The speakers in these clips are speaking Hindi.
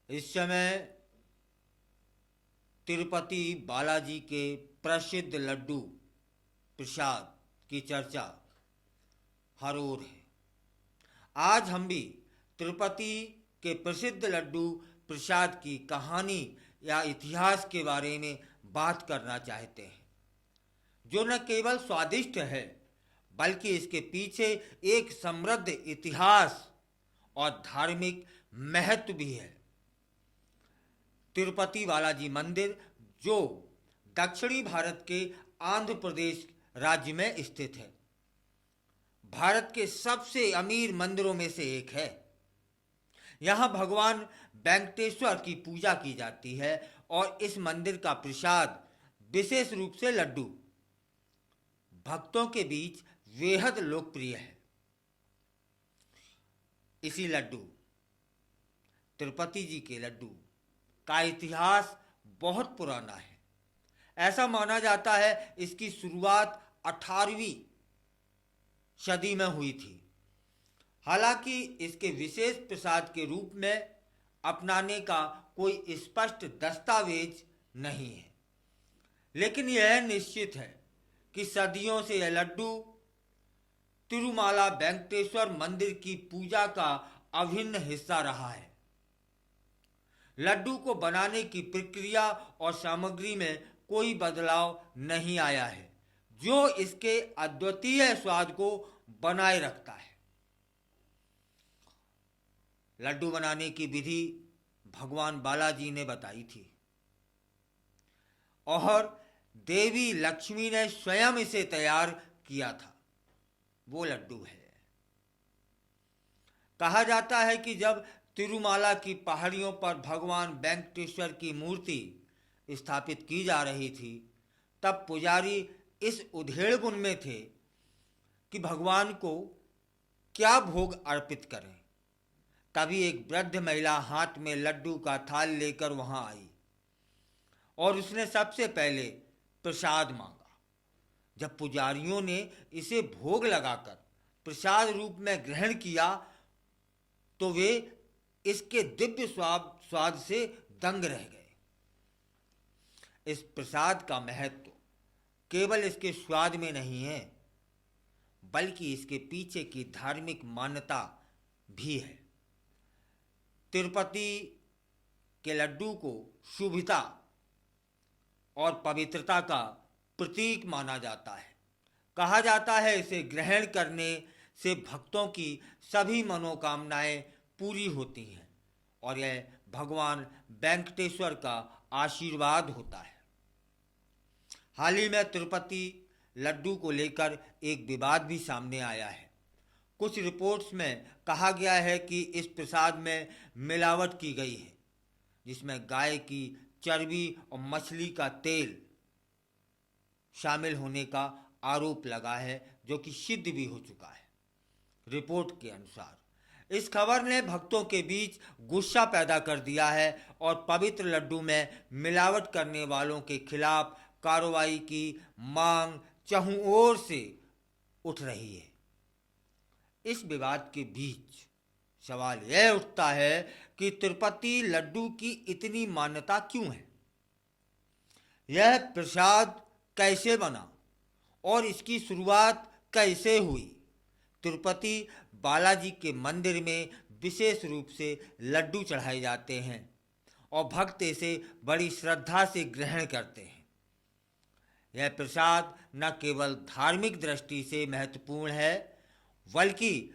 इस समय तिरुपति बालाजी के प्रसिद्ध लड्डू प्रसाद की चर्चा हर ओर है। आज हम भी तिरुपति के प्रसिद्ध लड्डू प्रसाद की कहानी या इतिहास के बारे में बात करना चाहते हैं, जो न केवल स्वादिष्ट है बल्कि इसके पीछे एक समृद्ध इतिहास और धार्मिक महत्व भी है। तिरुपति बालाजी मंदिर, जो दक्षिणी भारत के आंध्र प्रदेश राज्य में स्थित है, भारत के सबसे अमीर मंदिरों में से एक है। यहाँ भगवान वेंकटेश्वर की पूजा की जाती है और इस मंदिर का प्रसाद, विशेष रूप से लड्डू, भक्तों के बीच बेहद लोकप्रिय है। इसी लड्डू, तिरुपति जी के लड्डू का इतिहास बहुत पुराना है। ऐसा माना जाता है इसकी शुरुआत 18वीं सदी में हुई थी। हालांकि इसके विशेष प्रसाद के रूप में अपनाने का कोई स्पष्ट दस्तावेज नहीं है, लेकिन यह निश्चित है कि सदियों से यह लड्डू तिरुमाला वेंकटेश्वर मंदिर की पूजा का अभिन्न हिस्सा रहा है। लड्डू को बनाने की प्रक्रिया और सामग्री में कोई बदलाव नहीं आया है, जो इसके अद्वितीय स्वाद को बनाए रखता है। लड्डू बनाने की विधि भगवान बालाजी ने बताई थी और देवी लक्ष्मी ने स्वयं इसे तैयार किया था। वो लड्डू है। कहा जाता है कि जब तिरुमाला की पहाड़ियों पर भगवान वेंकटेश्वर की मूर्ति स्थापित की जा रही थी, तब पुजारी इस उधेड़बुन में थे कि भगवान को क्या भोग अर्पित करें। तभी एक वृद्ध महिला हाथ में लड्डू का थाल लेकर वहां आई और उसने सबसे पहले प्रसाद मांगा। जब पुजारियों ने इसे भोग लगाकर प्रसाद रूप में ग्रहण किया तो वे इसके दिव्य स्वाद से दंग रह गए। इस प्रसाद का महत्व केवल इसके स्वाद में नहीं है, बल्कि इसके पीछे की धार्मिक मान्यता भी है। तिरुपति के लड्डू को शुभता और पवित्रता का प्रतीक माना जाता है। कहा जाता है इसे ग्रहण करने से भक्तों की सभी मनोकामनाएं पूरी होती हैं और यह भगवान वेंकटेश्वर का आशीर्वाद होता है। हाल ही में तिरुपति लड्डू को लेकर एक विवाद भी सामने आया है। कुछ रिपोर्ट्स में कहा गया है कि इस प्रसाद में मिलावट की गई है, जिसमें गाय की चर्बी और मछली का तेल शामिल होने का आरोप लगा है, जो कि सिद्ध भी हो चुका है। रिपोर्ट के अनुसार इस खबर ने भक्तों के बीच गुस्सा पैदा कर दिया है और पवित्र लड्डू में मिलावट करने वालों के खिलाफ कार्रवाई की मांग चहुं ओर से उठ रही है। इस विवाद के बीच सवाल यह उठता है कि तिरुपति लड्डू की इतनी मान्यता क्यों है? यह प्रसाद कैसे बना और इसकी शुरुआत कैसे हुई? तिरुपति बालाजी के मंदिर में विशेष रूप से लड्डू चढ़ाए जाते हैं और भक्त इसे बड़ी श्रद्धा से ग्रहण करते हैं। यह प्रसाद न केवल धार्मिक दृष्टि से महत्वपूर्ण है, बल्कि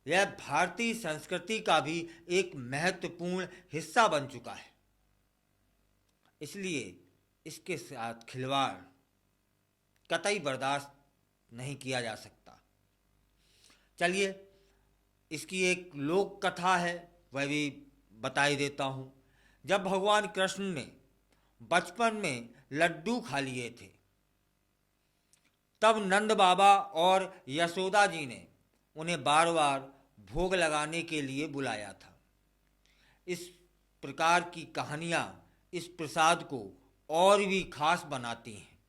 यह भारतीय संस्कृति का भी एक महत्वपूर्ण हिस्सा बन चुका है। इसलिए इसके साथ खिलवाड़ कतई बर्दाश्त नहीं किया जा सकता। चलिए, इसकी एक लोक कथा है, वह भी बताई देता हूँ। जब भगवान कृष्ण ने बचपन में लड्डू खा लिए थे, तब नंद बाबा और यशोदा जी ने उन्हें बार बार भोग लगाने के लिए बुलाया था। इस प्रकार की कहानियाँ इस प्रसाद को और भी खास बनाती हैं।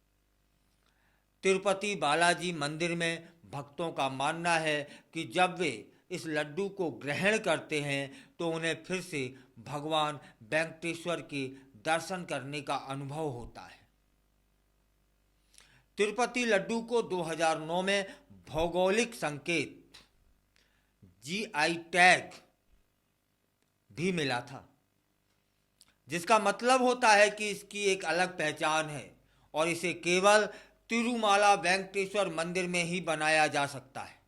तिरुपति बालाजी मंदिर में भक्तों का मानना है कि जब वे इस लड्डू को ग्रहण करते हैं तो उन्हें फिर से भगवान वेंकटेश्वर के दर्शन करने का अनुभव होता है। तिरुपति लड्डू को 2009 में भौगोलिक संकेत जीआई टैग भी मिला था, जिसका मतलब होता है कि इसकी एक अलग पहचान है और इसे केवल तिरुमाला वेंकटेश्वर मंदिर में ही बनाया जा सकता है।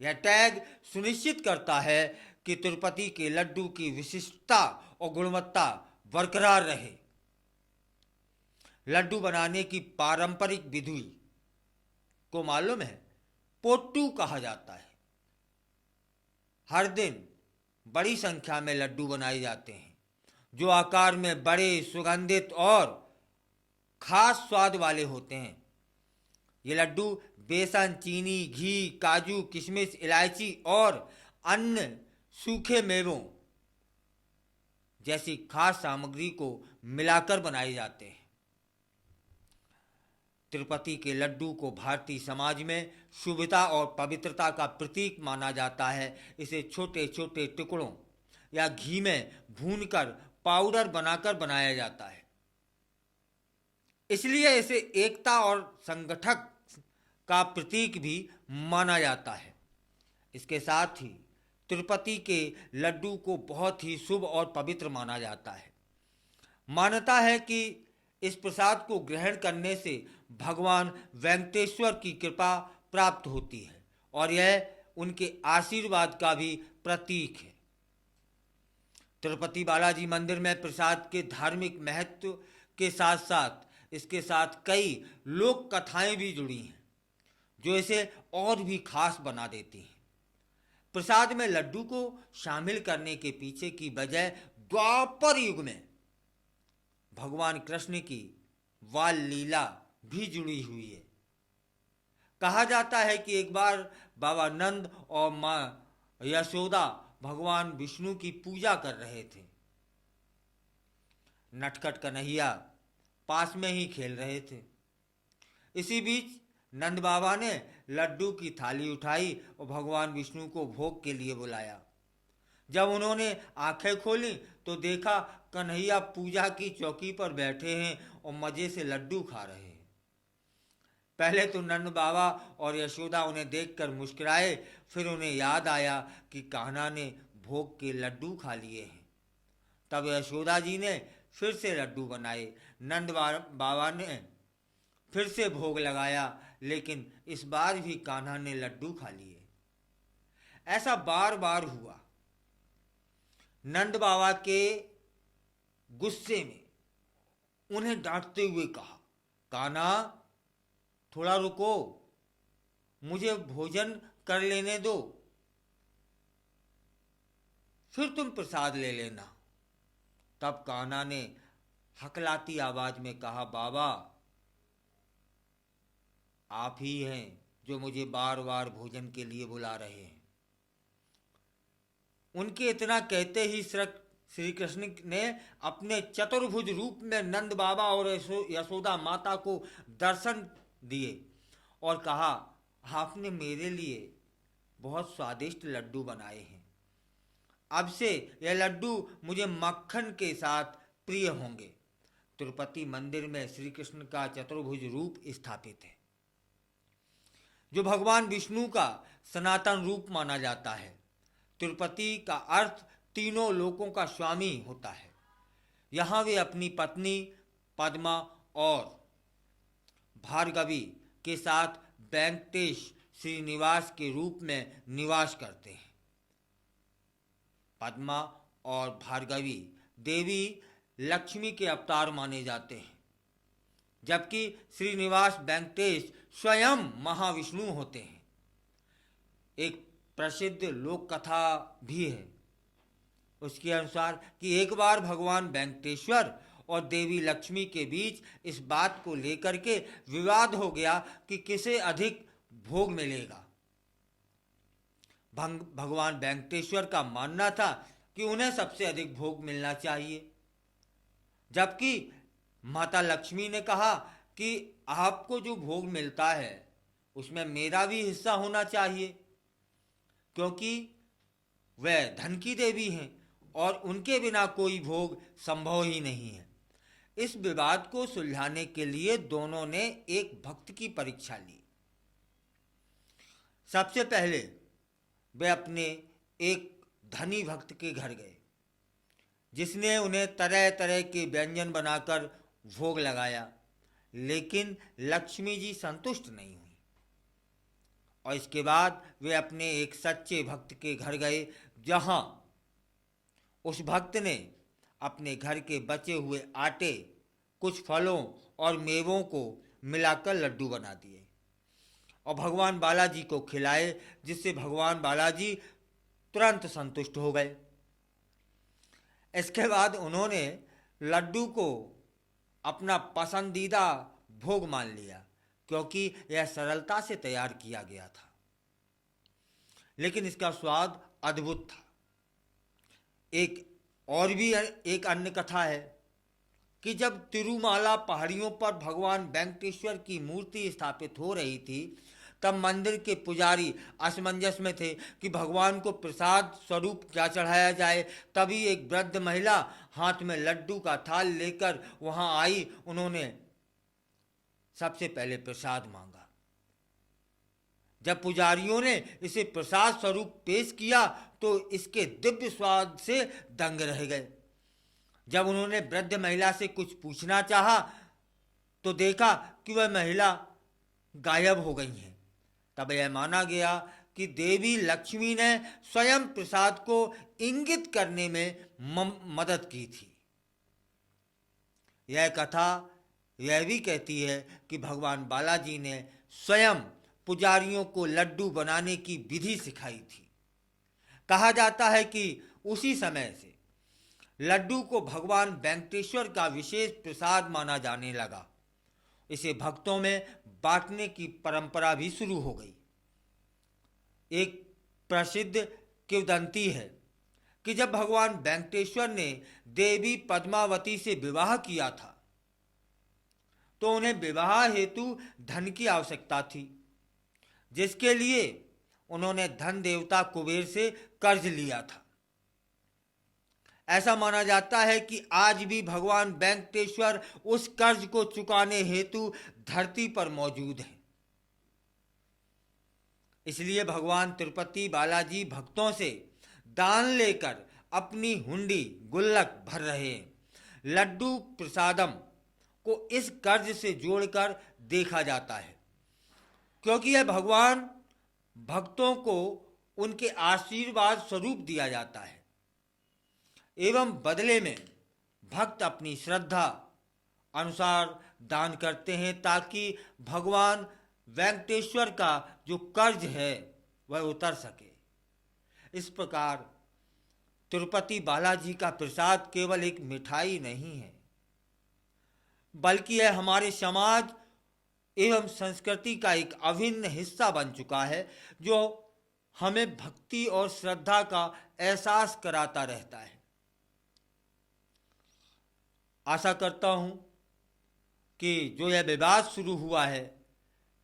यह टैग सुनिश्चित करता है कि तिरुपति के लड्डू की विशिष्टता और गुणवत्ता बरकरार रहे। लड्डू बनाने की पारंपरिक विधि को मालूम है, पोट्टू कहा जाता है। हर दिन बड़ी संख्या में लड्डू बनाए जाते हैं जो आकार में बड़े, सुगंधित और खास स्वाद वाले होते हैं। ये लड्डू बेसन, चीनी, घी, काजू, किशमिश, इलायची और अन्य सूखे मेवों जैसी खास सामग्री को मिलाकर बनाए जाते हैं। तिरुपति के लड्डू को भारतीय समाज में शुभता और पवित्रता का प्रतीक माना जाता है। इसे छोटे छोटे टुकड़ों या घी में भूनकर पाउडर बनाकर बनाया जाता है, इसलिए इसे एकता और संगठक का प्रतीक भी माना जाता है। इसके साथ ही तिरुपति के लड्डू को बहुत ही शुभ और पवित्र माना जाता है। मान्यता है कि इस प्रसाद को ग्रहण करने से भगवान वेंकटेश्वर की कृपा प्राप्त होती है और यह उनके आशीर्वाद का भी प्रतीक है। तिरुपति बालाजी मंदिर में प्रसाद के धार्मिक महत्व के साथ साथ इसके साथ कई लोक कथाएं भी जुड़ी हैं जो इसे और भी खास बना देती हैं। प्रसाद में लड्डू को शामिल करने के पीछे की वजह द्वापर युग में भगवान कृष्ण की बाल लीला भी जुड़ी हुई है। कहा जाता है कि एक बार बाबा नंद और माँ यशोदा भगवान विष्णु की पूजा कर रहे थे। नटखट कन्हैया पास में ही खेल रहे थे। इसी बीच नंद बाबा ने लड्डू की थाली उठाई और भगवान विष्णु को भोग के लिए बुलाया। जब उन्होंने आंखें खोली तो देखा कन्हैया पूजा की चौकी पर बैठे हैं और मजे से लड्डू खा रहे हैं। पहले तो नंद बाबा और यशोदा उन्हें देखकर मुस्कुराए, फिर उन्हें याद आया कि कान्हा ने भोग के लड्डू खा लिए हैं। तब यशोदा जी ने फिर से लड्डू बनाए। नंद बाबा ने फिर से भोग लगाया, लेकिन इस बार भी कान्हा ने लड्डू खा लिए। ऐसा बार बार हुआ। नंद बाबा के गुस्से में उन्हें डांटते हुए कहा, कान्हा थोड़ा रुको, मुझे भोजन कर लेने दो, फिर तुम प्रसाद ले लेना। तब कान्हा ने हकलाती आवाज में कहा, बाबा आप ही हैं जो मुझे बार बार भोजन के लिए बुला रहे हैं। उनके इतना कहते ही श्री कृष्ण ने अपने चतुर्भुज रूप में नंद बाबा और यशोदा माता को दर्शन दिए और कहा, आपने मेरे लिए बहुत स्वादिष्ट लड्डू बनाए हैं। अब से यह लड्डू मुझे मक्खन के साथ प्रिय होंगे। तिरुपति मंदिर में श्री कृष्ण का चतुर्भुज रूप स्थापित है जो भगवान विष्णु का सनातन रूप माना जाता है। तिरुपति का अर्थ तीनों लोकों का स्वामी होता है। यहाँ वे अपनी पत्नी पद्मा और भार्गवी के साथ वेंकटेश श्रीनिवास के रूप में निवास करते हैं। पद्मा और भार्गवी देवी लक्ष्मी के अवतार माने जाते हैं, जबकि श्रीनिवास वेंकटेश स्वयं महाविष्णु होते हैं। एक प्रसिद्ध लोक कथा भी है उसके अनुसार कि एक बार भगवान वेंकटेश्वर और देवी लक्ष्मी के बीच इस बात को लेकर के विवाद हो गया कि किसे अधिक भोग मिलेगा। भगवान वेंकटेश्वर का मानना था कि उन्हें सबसे अधिक भोग मिलना चाहिए, जबकि माता लक्ष्मी ने कहा कि आपको जो भोग मिलता है उसमें मेरा भी हिस्सा होना चाहिए। क्योंकि वह धन की देवी हैं और उनके बिना कोई भोग संभव ही नहीं है। इस विवाद को सुलझाने के लिए दोनों ने एक भक्त की परीक्षा ली। सबसे पहले वे अपने एक धनी भक्त के घर गए, जिसने उन्हें तरह तरह के व्यंजन बनाकर भोग लगाया, लेकिन लक्ष्मी जी संतुष्ट नहीं हुई। और इसके बाद वे अपने एक सच्चे भक्त के घर गए, जहां उस भक्त ने अपने घर के बचे हुए आटे, कुछ फलों और मेवों को मिलाकर लड्डू बना दिए और भगवान बालाजी को खिलाए, जिससे भगवान बालाजी तुरंत संतुष्ट हो गए। इसके बाद उन्होंने लड्डू को अपना पसंदीदा भोग मान लिया, क्योंकि यह सरलता से तैयार किया गया था, लेकिन इसका स्वाद अद्भुत था। एक अन्य कथा है कि जब तिरुमाला पहाड़ियों पर भगवान वेंकटेश्वर की मूर्ति स्थापित हो रही थी, तब मंदिर के पुजारी असमंजस में थे कि भगवान को प्रसाद स्वरूप क्या चढ़ाया जाए। तभी एक वृद्ध महिला हाथ में लड्डू का थाल लेकर वहां आई। उन्होंने सबसे पहले प्रसाद मांगा। जब पुजारियों ने इसे प्रसाद स्वरूप पेश किया तो इसके दिव्य स्वाद से दंग रह गए। जब उन्होंने वृद्ध महिला से कुछ पूछना चाहा तो देखा कि वह महिला गायब हो गई है। तब यह माना गया कि देवी लक्ष्मी ने स्वयं प्रसाद को इंगित करने में मदद की थी। यह कथा यह भी कहती है कि भगवान बालाजी ने स्वयं पुजारियों को लड्डू बनाने की विधि सिखाई थी। कहा जाता है कि उसी समय से लड्डू को भगवान वेंकटेश्वर का विशेष प्रसाद माना जाने लगा। इसे भक्तों में बांटने की परंपरा भी शुरू हो गई। एक प्रसिद्ध किंवदंती है कि जब भगवान वेंकटेश्वर ने देवी पद्मावती से विवाह किया था, तो उन्हें विवाह हेतु धन की आवश्यकता थी, जिसके लिए उन्होंने धन देवता कुबेर से कर्ज लिया था। ऐसा माना जाता है कि आज भी भगवान वेंकटेश्वर उस कर्ज को चुकाने हेतु धरती पर मौजूद हैं। इसलिए भगवान तिरुपति बालाजी भक्तों से दान लेकर अपनी हुंडी गुल्लक भर रहे हैं। लड्डू प्रसादम को इस कर्ज से जोड़कर देखा जाता है, क्योंकि यह भगवान भक्तों को उनके आशीर्वाद स्वरूप दिया जाता है एवं बदले में भक्त अपनी श्रद्धा अनुसार दान करते हैं, ताकि भगवान वेंकटेश्वर का जो कर्ज है वह उतर सके। इस प्रकार तिरुपति बालाजी का प्रसाद केवल एक मिठाई नहीं है, बल्कि यह हमारे समाज एवं संस्कृति का एक अभिन्न हिस्सा बन चुका है, जो हमें भक्ति और श्रद्धा का एहसास कराता रहता है। आशा करता हूं कि जो यह विवाद शुरू हुआ है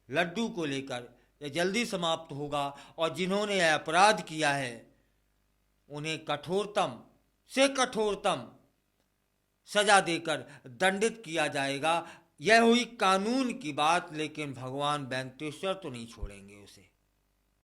लड्डू को लेकर, यह जल्दी समाप्त होगा और जिन्होंने यह अपराध किया है उन्हें कठोरतम से कठोरतम सजा देकर दंडित किया जाएगा। यह हुई कानून की बात, लेकिन भगवान वेंकटेश्वर तो नहीं छोड़ेंगे उसे।